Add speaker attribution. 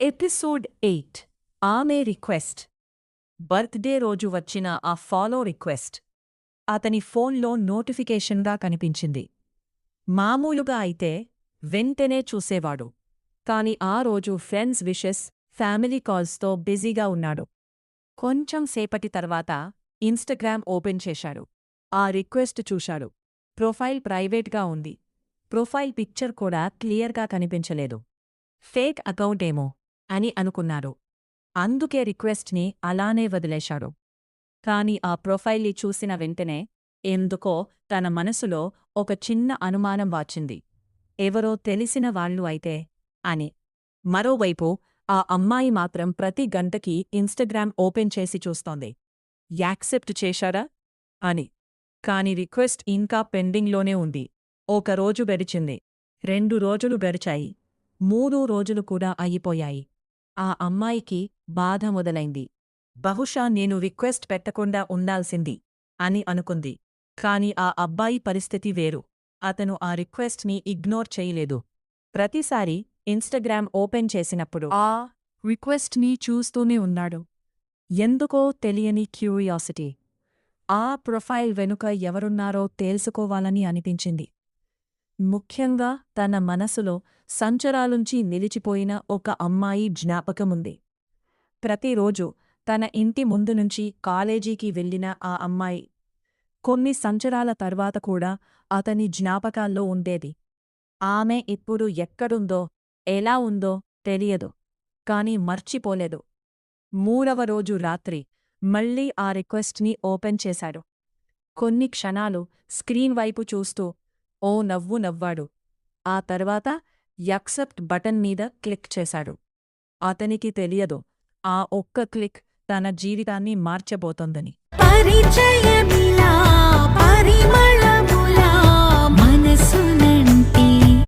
Speaker 1: Episode 8 ఆమె request. Birthday రోజు వచ్చిన ఆ ఫాలో రిక్వెస్ట్ అతని ఫోన్లో నోటిఫికేషన్గా కనిపించింది. మామూలుగా అయితే వెంటనే చూసేవాడు. కాని ఆ రోజు ఫ్రెండ్స్ విషెస్, ఫ్యామిలీ కాల్స్తో బిజీగా ఉన్నాడు. కొంచెం సేపటి తర్వాత ఇన్స్టాగ్రామ్ ఓపెన్ చేశాడు. ఆ రిక్వెస్ట్ చూశాడు. ప్రొఫైల్ ప్రైవేట్గా ఉంది. ప్రొఫైల్ పిక్చర్ కూడా క్లియర్గా కనిపించలేదు. ఫేక్ అకౌంటేమో అని అనుకున్నారు. అందుకే రిక్వెస్ట్ని అలానే వదిలేశాడు. కాని ఆ ప్రొఫైల్ని చూసిన వెంటనే ఎందుకో తన మనసులో ఒక చిన్న అనుమానం వాచింది. ఎవరో తెలిసిన వాళ్ళు అయితే అని. మరోవైపు ఆ అమ్మాయి మాత్రం ప్రతి గంటకి ఇన్స్టాగ్రామ్ ఓపెన్ చేసి చూస్తోంది. యాక్సెప్ట్ చేశారా అని. కాని రిక్వెస్ట్ ఇంకా పెండింగ్లోనే ఉంది. ఒక రోజు గడిచింది. 2 రోజులు గడిచాయి. 3 రోజులు కూడా అయిపోయాయి. ఆ అమ్మాయికి బాధ మొదలైంది. బహుశా నేను రిక్వెస్ట్ పెట్టకుండా ఉండాల్సింది అని అనుకుంది. కాని ఆ అబ్బాయి పరిస్థితి వేరు. అతను ఆ రిక్వెస్ట్ని ఇగ్నోర్ చేయలేదు. ప్రతిసారి ఇన్స్టాగ్రామ్ ఓపెన్ చేసినప్పుడు ఆ రిక్వెస్ట్ని చూస్తూనే ఉన్నాడు. ఎందుకో తెలియని క్యూరియాసిటీ. ఆ ప్రొఫైల్ వెనుక ఎవరున్నారో తేల్సుకోవాలని అనిపించింది. ముఖ్యంగా తన మనసులో సంచరాలుంచి నిలిచిపోయిన ఒక అమ్మాయి జ్ఞాపకముంది. ప్రతిరోజు తన ఇంటి ముందు నుంచి కాలేజీకి వెళ్ళిన ఆ అమ్మాయి కొన్ని సంచరాల తర్వాత కూడా అతని జ్ఞాపకాల్లో ఉండేది. ఆమె ఇప్పుడు ఎక్కడుందో, ఎలా ఉందో తెలియదు. కాని మర్చిపోలేదు. 3వ రోజు రాత్రి మళ్ళీ ఆ రిక్వెస్ట్ని ఓపెన్ చేశాడు. కొన్ని క్షణాలు స్క్రీన్ వైపు చూస్తూ ఓ నవ్వు నవ్వాడు. ఆ తర్వాత యాక్సెప్ట్ బటన్ మీద క్లిక్ చేశాడు. అతనికి తెలియదు, ఆ ఒక్క క్లిక్ తన జీవితాన్ని మార్చబోతోందని.
Speaker 2: పరిచయమిలా పరిమళ